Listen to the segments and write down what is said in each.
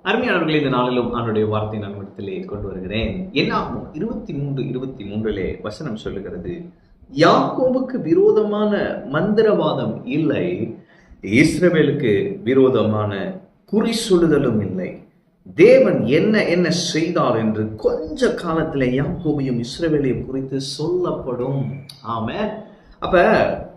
அருமையானவர்களே, இந்த நாளிலும் அவனுடைய வார்த்தை நான் இடத்திலே கொண்டு வருகிறேன். என்னாகும் 23:23 வசனம் சொல்லுகிறது, யாக்கோபுக்கு விரோதமான மந்திரவாதம் இல்லை, இஸ்ரவேலுக்கு விரோதமான குறி சொல்லுதலும் இல்லை. தேவன் என்ன என்ன செய்தார் என்று கொஞ்ச காலத்திலே யாக்கோபையும் இஸ்ரவேலையும் குறித்து சொல்லப்படும். ஆமென். அப்ப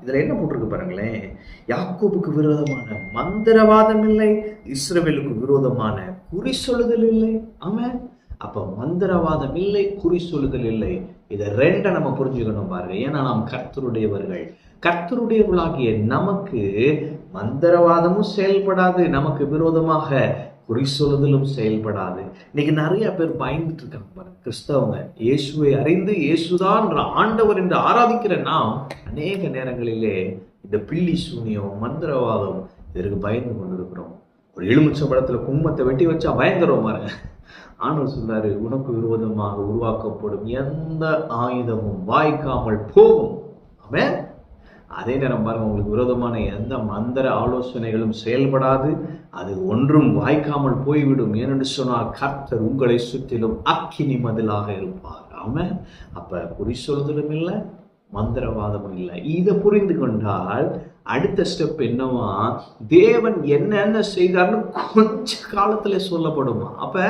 இதுல என்ன போட்டிருக்கு பாருங்களேன், யாக்கோபுக்கு விரோதமான மந்திரவாதம் இல்லை, இஸ்ரவேலுக்கு விரோதமான குறி சொல்லுதல் இல்லை. ஆமென். அப்ப மந்திரவாதம் இல்லை, குறி சொல்லுதல் இல்லை. இதை ரெண்டை நம்ம புரிஞ்சுக்கணும் பாருங்க. ஏன்னா நாம் கர்த்தருடையவர்கள். கர்த்தருடையவர்களாகிய நமக்கு மந்திரவாதமும் செயல்படாது, நமக்கு விரோதமாக குறி சொல்லுதலும் செயல்படாது. இன்னைக்கு நிறைய பேர் பயந்துட்டு இருக்காங்க பாருங்க. கிறிஸ்தவங்க இயேசுவை அறிந்து இயேசுதான் ஆண்டவர் என்று ஆராதிக்கிற நாம் அநேக நேரங்களிலே இந்த பில்லி சூனியம், மந்திரவாதம் இதற்கு பயந்து கொண்டிருக்கிறோம். ஒரு எலுமிச்சை பழத்துல குங்குமத்தை வெட்டி வச்சா பயங்கரம் பாருங்க. ஆண்டவர் சொல்றாரு, உனக்கு விரோதமாக உருவாக்கப்படும் எந்த ஆயுதமும் வாய்க்காமல் போகும். ஆமென். அதே நேரம் பாருங்க, உங்களுக்கு விரோதமான எந்த மந்திர ஆலோசனைகளும் செயல்படாது, அது ஒன்றும் வாய்க்காமல் போய்விடும். ஏனென்று சொன்னால் கர்த்தர் உங்களை சுற்றிலும் அக்கினி மதிலாக இருப்பார். ஆமென். அப்ப குறி சொல்லுதலும் இல்லை, மந்திரவாதமும் இல்லை. இதை புரிந்து கொண்டால் அடுத்த ஸ்டெப் என்னவா, தேவன் என்னென்ன செய்தார்னு கொஞ்ச காலத்துல சொல்லப்படுமா. அப்ப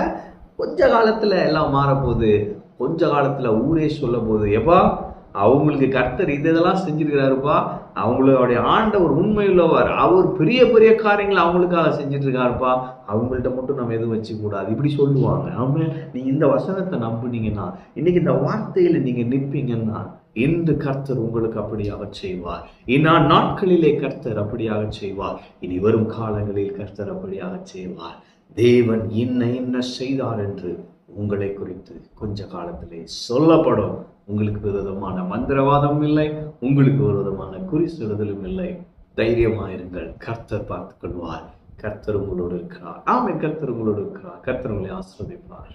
கொஞ்ச காலத்துல எல்லாம் மாறப்போகுது. கொஞ்ச காலத்துல ஊரே சொல்ல போகுது, எப்பா அவங்களுக்கு கர்த்தர் இதெல்லாம் செஞ்சிருக்கிறாருப்பா, அவங்களுடைய ஆண்டவர் உண்மையுள்ளவர், அவர் பெரிய பெரிய காரியங்களை அவங்களுக்காக செஞ்சுட்டு இருக்காருப்பா, அவங்கள்ட்ட மட்டும் நம்ம எதுவும் வச்சுக்க கூடாது, இப்படி சொல்லுவாங்க. ஆமாம். நீங்க இந்த வசனத்தை நம்புனீங்கன்னா, இன்னைக்கு இந்த வார்த்தையில நீங்க நிற்பீங்கன்னா, இன்று கர்த்தர் உங்களுக்கு அப்படியாக செய்வார். நாட்களிலே கர்த்தர் அப்படியாக செய்வார். இனி வரும் காலங்களில் கர்த்தர் அப்படியாக செய்வார். தேவன் என்ன செய்தார் என்று உங்களை குறித்து கொஞ்ச காலத்திலே சொல்லப்படும். உங்களுக்கு விரோதமான மந்திரவாதம் இல்லை, உங்களுக்கு விரோதமான குறி சொல்லுதலும் இல்லை. தைரியமாயிருங்கள், கர்த்தர் பார்த்துக் கொள்வார். கர்த்தர் உங்களோடு இருக்கிறார். ஆமென். கர்த்தர் உங்களோடு இருக்கிறார். கர்த்தர் உங்களை ஆசீர்வதிப்பார்.